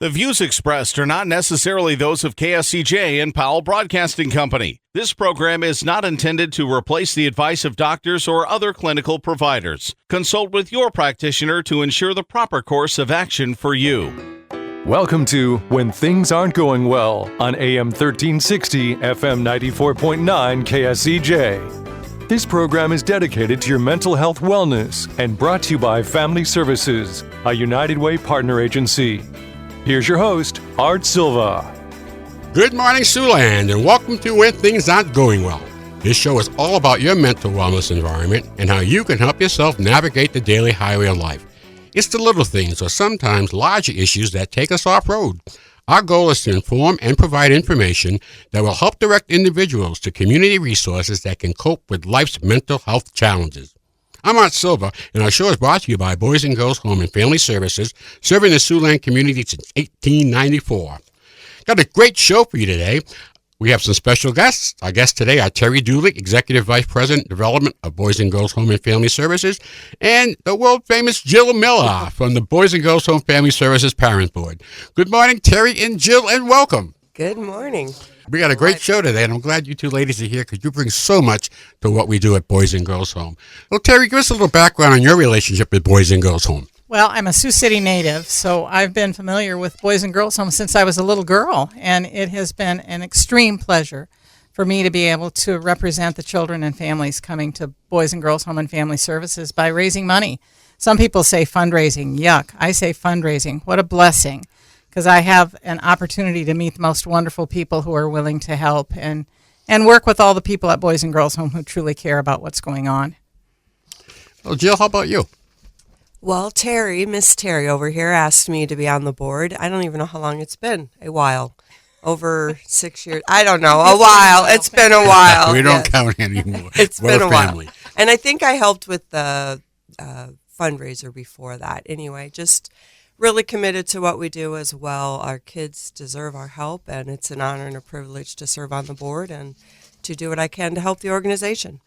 The views expressed are not necessarily those of KSCJ and Powell Broadcasting Company. This program is not intended to replace the advice of doctors or other clinical providers. Consult with your practitioner to ensure the proper course of action for you. Welcome to When Things Aren't Going Well on AM 1360, FM 94.9 KSCJ. This program is dedicated to your mental health wellness and brought to you by Family Services, a United Way partner agency. Here's your host, Art Silva. Good morning, Siouxland, and welcome to When Things Aren't Going Well. This show is all about your mental wellness environment and how you can help yourself navigate the daily highway of life. It's the little things or sometimes larger issues that take us off-road. Our goal is to inform and provide information that will help direct individuals to community resources that can cope with life's mental health challenges. I'm Art Silva, and our show is brought to you by Boys and Girls Home and Family Services, serving the Siouxland community since 1894. Got a great show for you today. We have some special guests. Our guests today are Terry Dulick, Executive Vice President, Development of Boys and Girls Home and Family Services, and the world-famous Jill Miller from the Boys and Girls Home Family Services Parent Board. Good morning, Terry and Jill, and welcome. Good morning. We got a great show today, and I'm glad you two ladies are here because you bring so much to what we do at Boys and Girls Home. Well, Terry, give us a little background on your relationship with Boys and Girls Home. Well, I'm a Sioux City native, so I've been familiar with Boys and Girls Home since I was a little girl, and it has been an extreme pleasure for me to be able to represent the children and families coming to Boys and Girls Home and Family Services by raising money. Some people say fundraising. Yuck. I say fundraising. What a blessing, because I have an opportunity to meet the most wonderful people who are willing to help and work with all the people at Boys and Girls Home who truly care about what's going on. Well, Jill, how about you? Well, Miss Terry over here asked me to be on the board. I don't even know how long it's been. A while. Over 6 years. I don't know. A while. It's been a while. We don't count anymore. It's We're been a family. while. And I think I helped with the fundraiser before that. Anyway, just really committed to what we do as well. Our kids deserve our help, and it's an honor and a privilege to serve on the board and to do what I can to help the organization.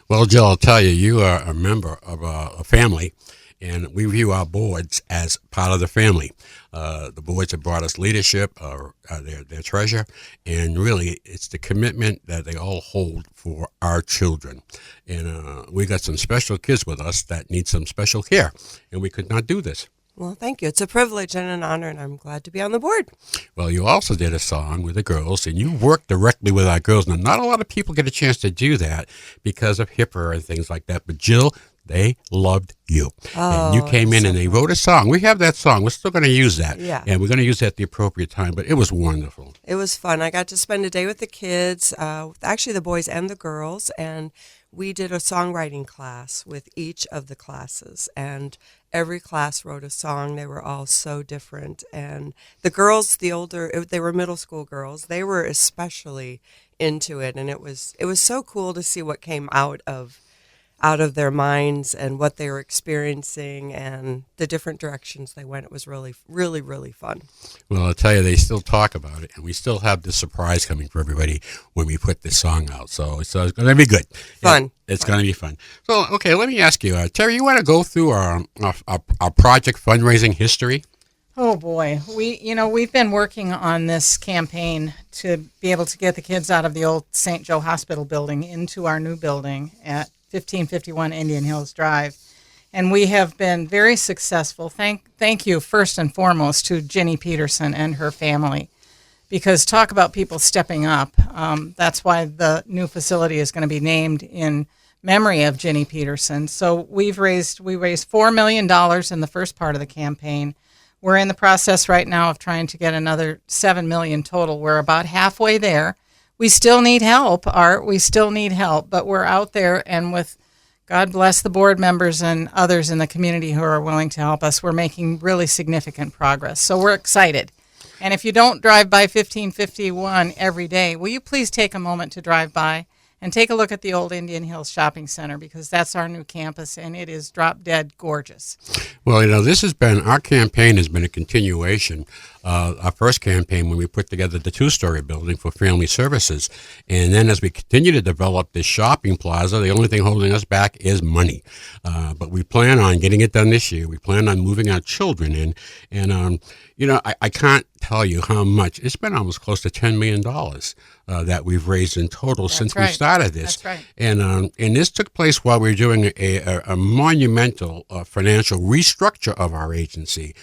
Well, Jill, I'll tell you, you are a member of a family, and we view our boards as part of the family. The boards have brought us leadership, their treasure, and really it's the commitment that they all hold for our children. And we got some special kids with us that need some special care, and we could not do this. Well, thank you. It's a privilege and an honor, and I'm glad to be on the board. Well, you also did a song with the girls, and you worked directly with our girls. Now, not a lot of people get a chance to do that because of HIPAA and things like that, but Jill, they loved you. And you came in and they wrote a song. We have that song. We're still going to use that. Yeah. And we're going to use that at the appropriate time, but it was wonderful. It was fun. I got to spend a day with the kids, actually the boys and the girls, and we did a songwriting class with each of the classes, and every class wrote a song. They were all so different, and the girls, they were middle school girls, they were especially into it, and it was so cool to see what came out of their minds and what they were experiencing and the different directions they went. It was really, really, really fun. Well, I'll tell you, they still talk about it, and we still have this surprise coming for everybody when we put this song out. So it's going to be good. Fun. It's going to be fun. So, okay, let me ask you, Terry, you want to go through our project fundraising history? Oh boy, we've been working on this campaign to be able to get the kids out of the old St. Joe Hospital building into our new building at 1551 Indian Hills Drive, and we have been very successful. Thank you first and foremost to Ginny Peterson and her family, because talk about people stepping up. That's why the new facility is going to be named in memory of Ginny Peterson. So we raised $4 million in the first part of the campaign. We're in the process right now of trying to get another $7 million total. We're about halfway there. We still need help, Art. We still need help, but we're out there, and with God bless the board members and others in the community who are willing to help us, we're making really significant progress. So we're excited. And if you don't drive by 1551 every day, will you please take a moment to drive by and take a look at the old Indian Hills Shopping Center, because that's our new campus, and it is drop dead gorgeous. Well, our campaign has been a continuation. Our first campaign when we put together the 2-story building for family services. And then as we continue to develop this shopping plaza, the only thing holding us back is money. But we plan on getting it done this year. We plan on moving our children in. And, I can't tell you how much. It's been almost close to $10 million that we've raised in total since we started this. That's right. And this took place while we were doing a monumental financial restructure of our agency.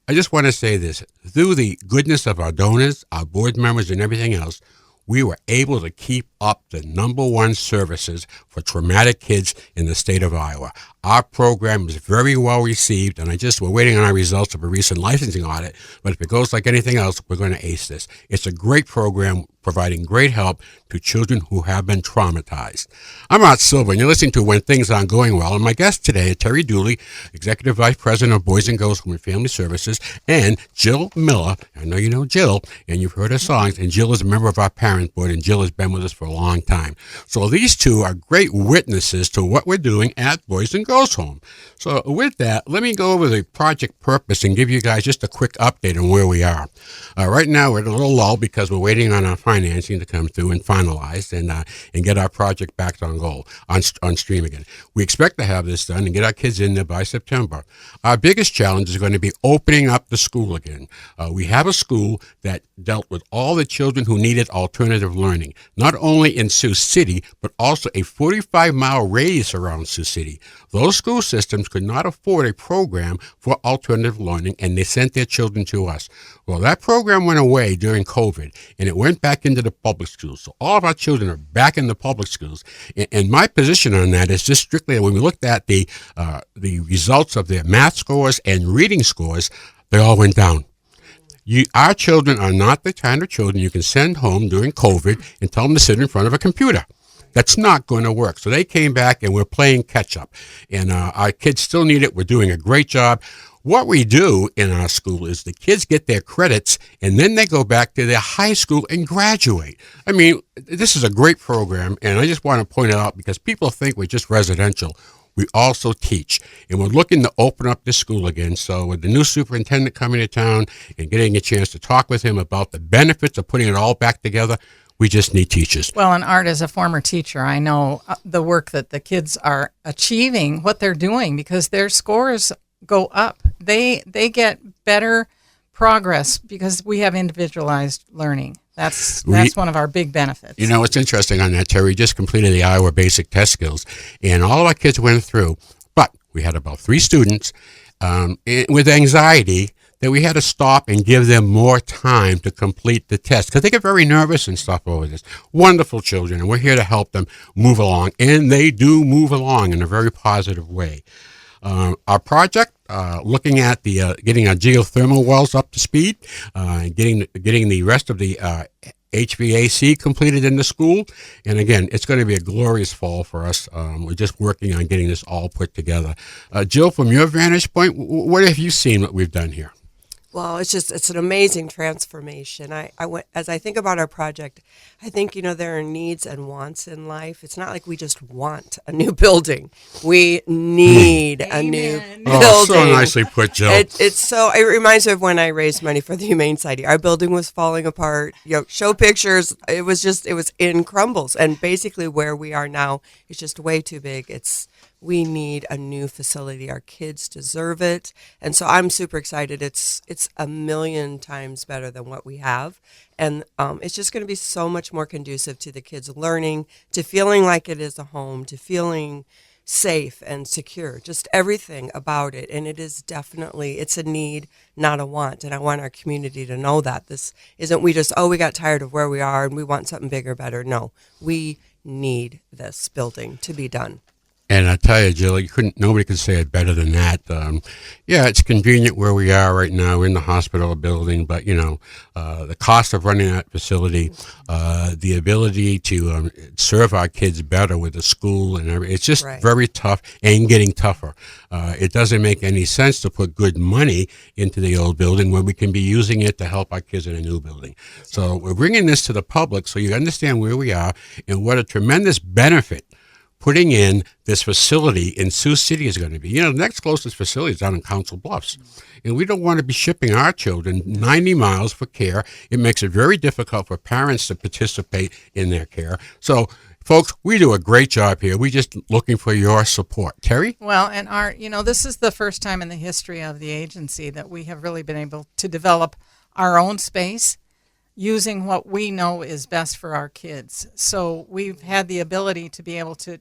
I just want to say this. Through the goodness of our donors, our board members, and everything else, we were able to keep up the #1 services for traumatic kids in the state of Iowa. Our program is very well received, and we're waiting on our results of a recent licensing audit, but if it goes like anything else, we're going to ace this. It's a great program providing great help to children who have been traumatized. I'm Art Silva, and you're listening to When Things Aren't Going Well, and my guest today is Terry Dooley, Executive Vice President of Boys and Girls Home and Family Services, and Jill Miller. I know you know Jill, and you've heard her songs, and Jill is a member of our parent board, and Jill has been with us for a long time. So these two are great witnesses to what we're doing at Boys and Girls Home. So with that, let me go over the project purpose and give you guys just a quick update on where we are. Right now, we're at a little lull because we're waiting on our financing to come through and finalized and get our project back on stream again. We expect to have this done and get our kids in there by September. Our biggest challenge is going to be opening up the school again. We have a school that dealt with all the children who needed alternative learning, not only in Sioux City, but also a 45-mile radius around Sioux City. Those school systems could not afford a program for alternative learning, and they sent their children to us. Well, that program went away during COVID, and it went back into the public schools. So all of our children are back in the public schools. And my position on that is just strictly when we looked at the results of their math scores and reading scores, they all went down. Our children are not the kind of children you can send home during COVID and tell them to sit in front of a computer. That's not going to work. So they came back and we're playing catch up. And our kids still need it. We're doing a great job. What we do in our school is the kids get their credits and then they go back to their high school and graduate. I mean, this is a great program, and I just want to point it out because people think we're just residential. We also teach, and we're looking to open up this school again. So with the new superintendent coming to town and getting a chance to talk with him about the benefits of putting it all back together, we just need teachers. Well, and Art, as a former teacher, I know the work that the kids are achieving, what they're doing, because their scores go up. They get better progress because we have individualized learning. That's one of our big benefits. You know, what's interesting on that, Terry, we just completed the Iowa Basic Test Skills, and all of our kids went through, but we had about 3 students with anxiety that we had to stop and give them more time to complete the test because they get very nervous and stuff over this. Wonderful children, and we're here to help them move along, and they do move along in a very positive way. Our project, looking at the getting our geothermal wells up to speed, getting the rest of the HVAC completed in the school, and again, it's going to be a glorious fall for us. We're just working on getting this all put together. Jill, from your vantage point, what have you seen what we've done here? Well, it's an amazing transformation. As I think about our project, I think, there are needs and wants in life. It's not like we just want a new building. We need a new building. Oh, so nicely put, Jill. It reminds me of when I raised money for the Humane Society. Our building was falling apart. Show pictures. It was in crumbles. And basically where we are now is just way too big. We need a new facility. Our kids deserve it. And so I'm super excited. It's a million times better than what we have. And it's just going to be so much more conducive to the kids learning, to feeling like it is a home, to feeling safe and secure, just everything about it. And it's a need, not a want. And I want our community to know that. This isn't we got tired of where we are and we want something bigger, better. No, we need this building to be done. And I tell you, Jill, nobody could say it better than that. Yeah, it's convenient where we are right now in the hospital building, but the cost of running that facility, the ability to serve our kids better with the school and everything, it's just very tough and getting tougher. It doesn't make any sense to put good money into the old building when we can be using it to help our kids in a new building. So we're bringing this to the public so you understand where we are and what a tremendous benefit putting in this facility in Sioux City is going to be. The next closest facility is down in Council Bluffs. And we don't want to be shipping our children 90 miles for care. It makes it very difficult for parents to participate in their care. So, folks, we do a great job here. We're just looking for your support. Terry? Well, and this is the first time in the history of the agency that we have really been able to develop our own space using what we know is best for our kids. So we've had the ability to be able to,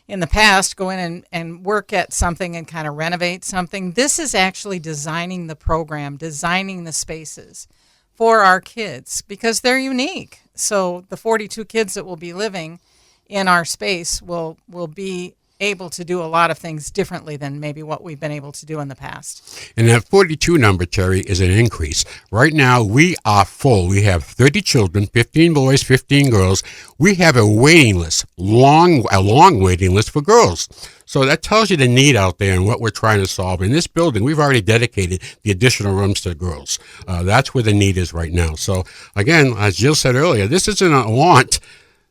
in the past, go in and work at something and kind of renovate something. This is actually designing the program, designing the spaces for our kids because they're unique. So the 42 kids that will be living in our space will be able to do a lot of things differently than maybe what we've been able to do in the past. And that 42 number, Terry, is an increase. Right now, we are full. We have 30 children, 15 boys, 15 girls. We have a waiting list, a long waiting list for girls. So that tells you the need out there and what we're trying to solve. In this building, we've already dedicated the additional rooms to girls. That's where the need is right now. So, again, as Jill said earlier, this isn't a want.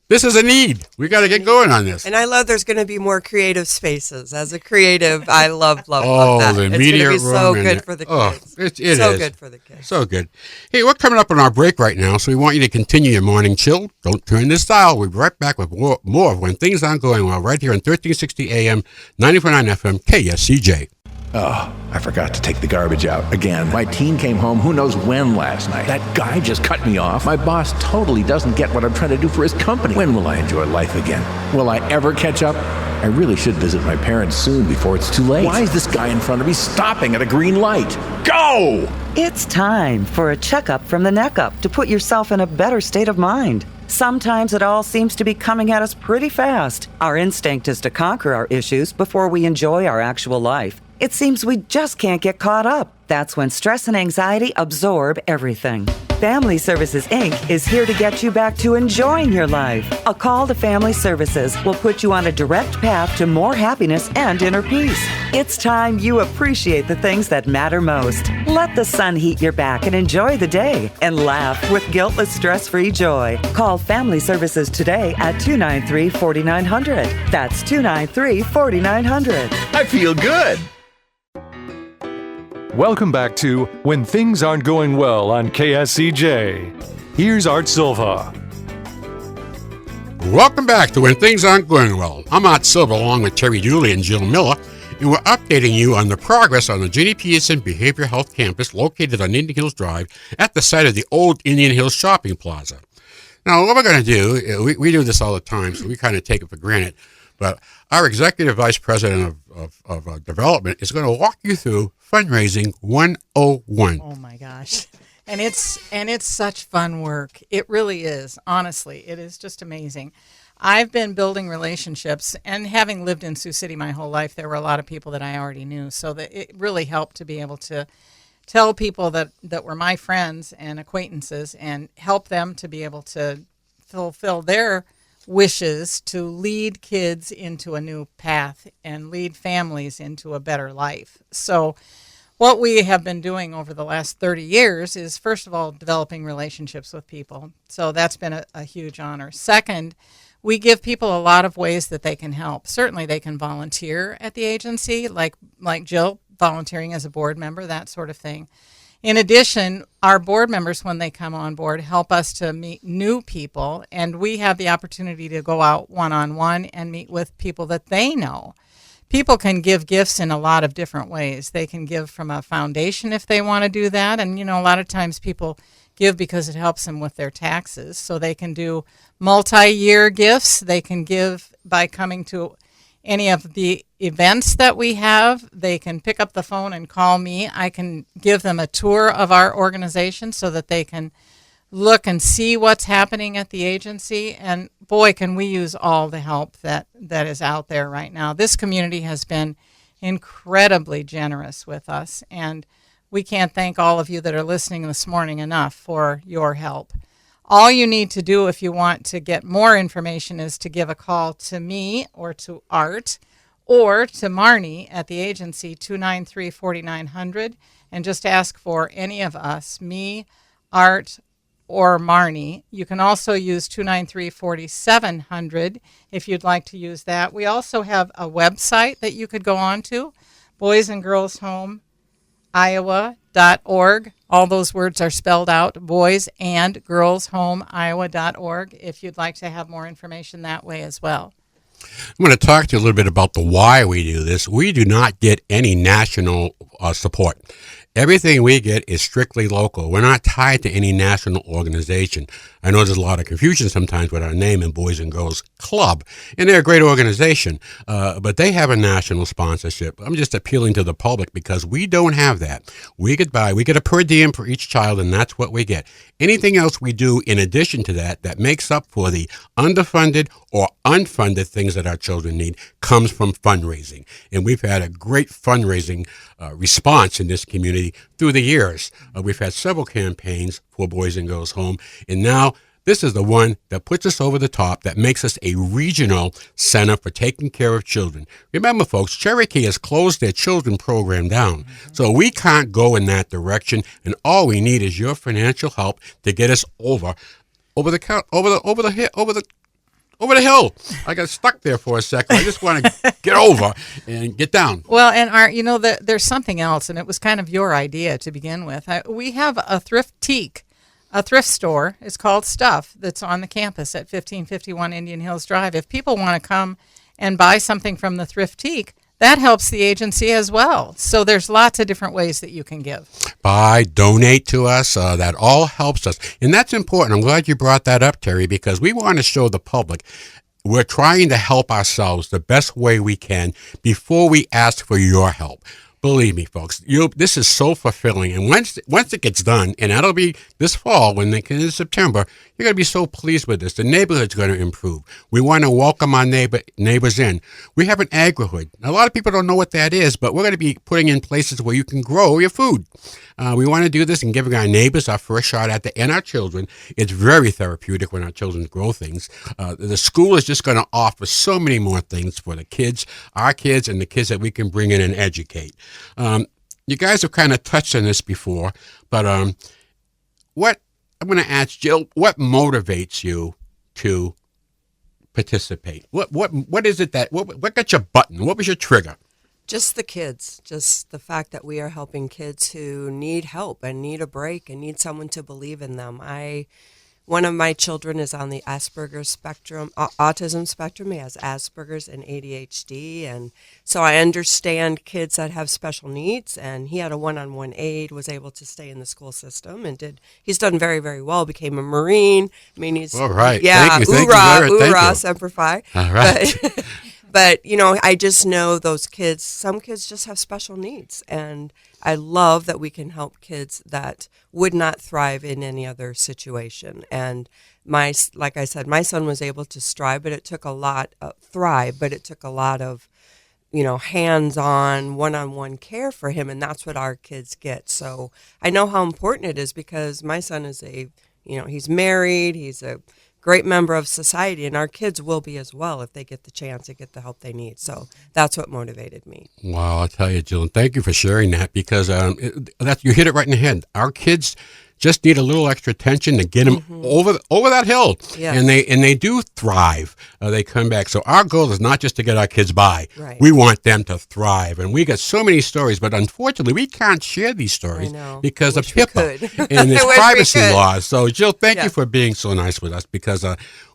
This is a need. We got to get going on this. And I love there's going to be more creative spaces. As a creative, I love that. The media room. It's going to be so good for the kids. It is. So good for the kids. So good. Hey, we're coming up on our break right now, so we want you to continue your morning chill. Don't turn this dial. We'll be right back with more of When Things Aren't Going Well right here on 1360 AM, 94.9 FM, KSCJ. Oh, I forgot to take the garbage out again. My teen came home who knows when last night. That guy just cut me off. My boss totally doesn't get what I'm trying to do for his company. When will I enjoy life again? Will I ever catch up? I really should visit my parents soon before it's too late. Why is this guy in front of me stopping at a green light? Go! It's time for a checkup from the neck up to put yourself in a better state of mind. Sometimes it all seems to be coming at us pretty fast. Our instinct is to conquer our issues before we enjoy our actual life. It seems we just can't get caught up. That's when stress and anxiety absorb everything. Family Services, Inc. is here to get you back to enjoying your life. A call to Family Services will put you on a direct path to more happiness and inner peace. It's time you appreciate the things that matter most. Let the sun heat your back and enjoy the day and laugh with guiltless, stress-free joy. Call Family Services today at 293-4900. That's 293-4900. I feel good. Welcome back to When Things Aren't Going Well on KSCJ. Here's Art Silva. Welcome back to When Things Aren't Going Well. I'm Art Silva along with Terry Dooley and Jill Miller, and we're updating you on the progress on the Ginny Peterson Behavioral Health Campus located on Indian Hills Drive at the site of the old Indian Hills Shopping Plaza. Now, what we're going to do, we do this all the time, so we kind of take it for granted, but our Executive Vice President of Development is going to walk you through Fundraising 101. Oh my gosh. And it's such fun work. It really is. Honestly, it is just amazing. I've been building relationships, and having lived in Sioux City my whole life, there were a lot of people that I already knew. So that it really helped to be able to tell people that were my friends and acquaintances and help them to be able to fulfill their wishes to lead kids into a new path and lead families into a better life. So what we have been doing over the last 30 years is, first of all, developing relationships with people. So that's been a huge honor. Second, we give people a lot of ways that they can help. Certainly they can volunteer at the agency, like Jill, volunteering as a board member, that sort of thing. In addition, our board members, when they come on board, help us to meet new people, and we have the opportunity to go out one-on-one and meet with people that they know. People can give gifts in a lot of different ways. They can give from a foundation if they want to do that, and a lot of times people give because it helps them with their taxes. So they can do multi-year gifts. They can give by coming to any of the events that we have. They can pick up the phone and call me. I can give them a tour of our organization so that they can look and see what's happening at the agency. And boy, can we use all the help that is out there right now. This community has been incredibly generous with us, and we can't thank all of you that are listening this morning enough for your help. All you need to do if you want to get more information is to give a call to me or to Art or to Marnie at the agency, 293-4900, and just ask for any of us, me, Art, or Marnie. You can also use 293-4700 if you'd like to use that. We also have a website that you could go on to, Boys and Girls Home Iowa.org. All those words are spelled out, Boys and Girls Home Iowa.org, if you'd like to have more information that way as well. I'm going to talk to you a little bit about the why we do this. We do not get any national support. Everything we get is strictly local. We're not tied to any national organization. I know there's a lot of confusion sometimes with our name in Boys and Girls Club, and they're a great organization, but they have a national sponsorship. I'm just appealing to the public because we don't have that. We get a per diem for each child, and that's what we get. Anything else we do in addition to that makes up for the underfunded or unfunded things that our children need comes from fundraising. And we've had a great fundraising response in this community through the years. We've had several campaigns for Boys and Girls Home, and now this is the one that puts us over the top, that makes us a regional center for taking care of children. Remember, folks, Cherokee has closed their children program down, so we can't go in that direction, and all we need is your financial help to get us over the hill. I got stuck there for a second. I just want to get over and get down. Well, and there's something else, and it was kind of your idea to begin with. We have a thrift store. It's called Stuff, that's on the campus at 1551 Indian Hills Drive. If people want to come and buy something from the Thriftique, that helps the agency as well. So there's lots of different ways that you can give. Buy, donate to us. That all helps us. And that's important. I'm glad you brought that up, Terry, because we want to show the public we're trying to help ourselves the best way we can before we ask for your help. Believe me, folks, this is so fulfilling. And once it gets done, and that'll be this fall, when they get in September, you're going to be so pleased with this. The neighborhood's going to improve. We want to welcome our neighbors in. We have an agri-hood. A lot of people don't know what that is, but we're going to be putting in places where you can grow your food. We want to do this and giving our neighbors our first shot at and our children. It's very therapeutic when our children grow things. The school is just going to offer so many more things for the kids, our kids, and the kids that we can bring in and educate. You guys have kind of touched on this before, but what I'm going to ask Jill, what motivates you to participate? What is it what got your button? What was your trigger? Just the kids, just the fact that we are helping kids who need help and need a break and need someone to believe in them. One of my children is on the Asperger's spectrum, autism spectrum. He has Asperger's and ADHD, and so I understand kids that have special needs, and he had a one-on-one aide, was able to stay in the school system, and he's done very, very well, became a Marine. I mean, he's... All right. Yeah, hoorah, Semper Fi. All right. But, I just know those kids, some kids just have special needs, and I love that we can help kids that would not thrive in any other situation. And like I said, my son was able to thrive, but it took a lot of hands-on, one-on-one care for him, and that's what our kids get. So I know how important it is because my son is he's married, he's a great member of society, and our kids will be as well if they get the chance to get the help they need. So that's what motivated me. Wow, I'll tell you, Jill, and thank you for sharing that because you hit it right in the head. Our kids just need a little extra attention to get them over that hill, yes. and they do thrive. They come back. So our goal is not just to get our kids by. Right. We want them to thrive, and we got so many stories, but unfortunately, we can't share these stories because of HIPAA and there's privacy laws. So, Jill, thank you for being so nice with us because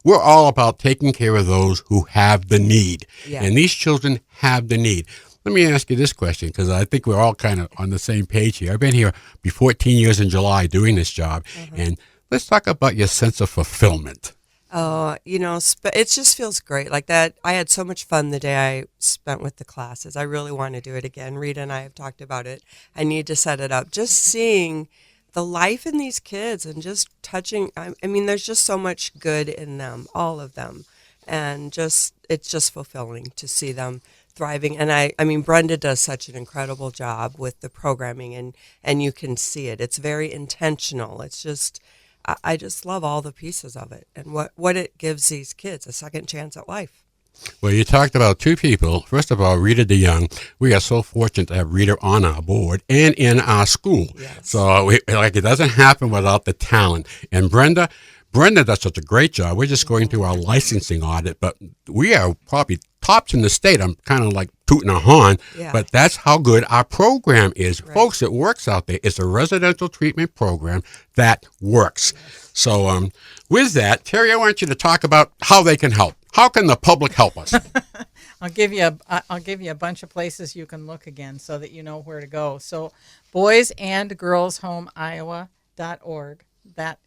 we're all about taking care of those who have the need, and these children have the need. Let me ask you this question, because I think we're all kind of on the same page here. I've been here 14 years in July doing this job, and let's talk about your sense of fulfillment. Oh, it just feels great. Like that, I had so much fun the day I spent with the classes. I really want to do it again. Rita and I have talked about it. I need to set it up. Just seeing the life in these kids and just touching. I mean, there's just so much good in them, all of them, and it's just fulfilling to see them thriving. And I mean, Brenda does such an incredible job with the programming, and you can see it. It's very intentional. It's just, I just love all the pieces of it and what it gives these kids, a second chance at life. Well, you talked about two people. First of all, Rita DeYoung. We are so fortunate to have Rita on our board and in our school. Yes. So, it doesn't happen without the talent. And Brenda does such a great job. We're just going through our licensing audit, but we are probably tops in the state. I'm kind of like tooting a horn, but that's how good our program is. Right. Folks, it works out there. It's a residential treatment program that works. Yes. So with that, Terry, I want you to talk about how they can help. How can the public help us? I'll give you a bunch of places you can look again so that you know where to go. So boysandgirlshomeiowa.org. That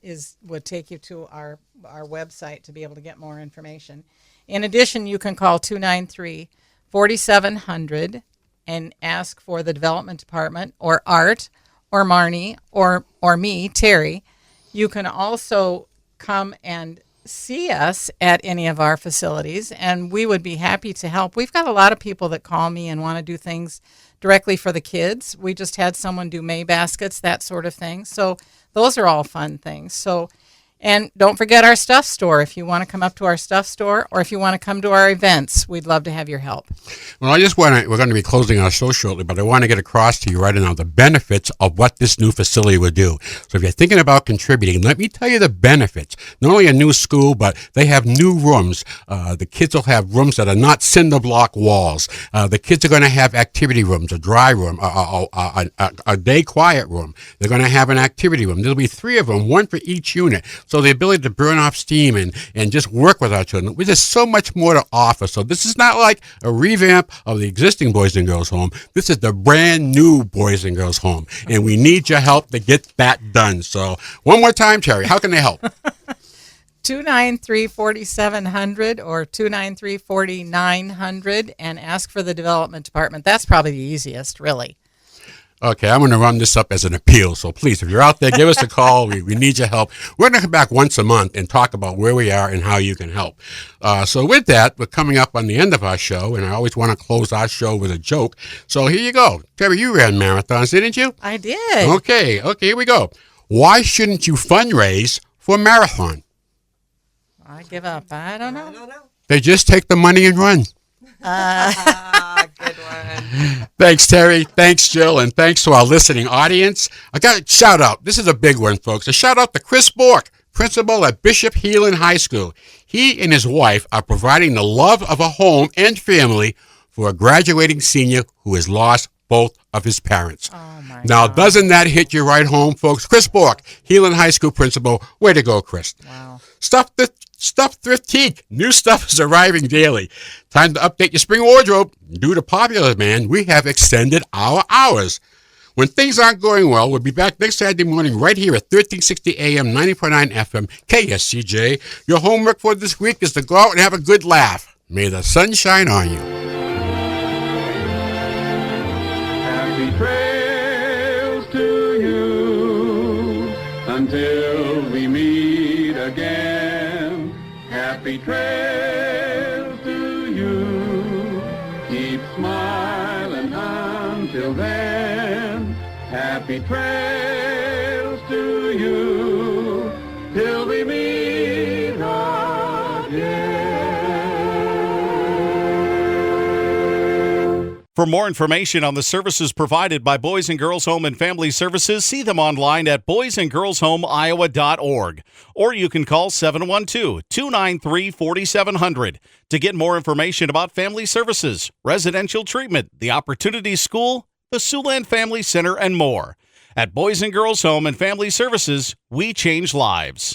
would take you to our website to be able to get more information. In addition, you can call 293-4700 and ask for the development department or Art or Marnie or me, Terry. You can also come and see us at any of our facilities, and we would be happy to help. We've got a lot of people that call me and want to do things directly for the kids. We just had someone do May baskets, that sort of thing. So those are all fun things. So, and don't forget our stuff store. If you want to come up to our stuff store or if you want to come to our events, we'd love to have your help. Well, we're going to be closing our show shortly, but I want to get across to you right now the benefits of what this new facility will do. So if you're thinking about contributing, let me tell you the benefits. Not only a new school, but they have new rooms. The kids will have rooms that are not cinder block walls. The kids are going to have activity rooms, a dry room, a day quiet room. They're going to have an activity room. There'll be 3 of them, 1 for each unit. So the ability to burn off steam and just work with our children. There's so much more to offer. So this is not like a revamp of the existing Boys and Girls Home. This is the brand new Boys and Girls Home. And we need your help to get that done. So one more time, Terry, how can they help? 293-4700 or 293-4900 and ask for the development department. That's probably the easiest, really. Okay, I'm going to run this up as an appeal. So please, if you're out there, give us a call. We need your help. We're going to come back once a month and talk about where we are and how you can help. So with that, we're coming up on the end of our show, and I always want to close our show with a joke. So here you go. Terry, you ran marathons, didn't you? I did. Okay, here we go. Why shouldn't you fundraise for a marathon? I give up. I don't know. They just take the money and run. Good one. Thanks, Terry. Thanks, Jill. And thanks to our listening audience. I got a shout out. This is a big one, folks. A shout out to Chris Bork, principal at Bishop Heelan High School. He and his wife are providing the love of a home and family for a graduating senior who has lost both of his parents. Oh my now, God. Doesn't that hit you right home, folks? Chris Bork, Heelan High School principal. Way to go, Chris. Wow. Stuff Thriftique. New stuff is arriving daily. Time to update your spring wardrobe. Due to popular demand, we have extended our hours. When things aren't going well, we'll be back next Saturday morning right here at 1360 AM, 90.9 FM, KSCJ. Your homework for this week is to go out and have a good laugh. May the sun shine on you. Happy trails to you until we meet again. Happy trails to you. Keep smiling until then. Happy trails to you till we meet again. For more information on the services provided by Boys and Girls Home and Family Services, see them online at boysandgirlshomeiowa.org. Or you can call 712-293-4700 to get more information about family services, residential treatment, the Opportunity School, the Siouxland Family Center, and more. At Boys and Girls Home and Family Services, we change lives.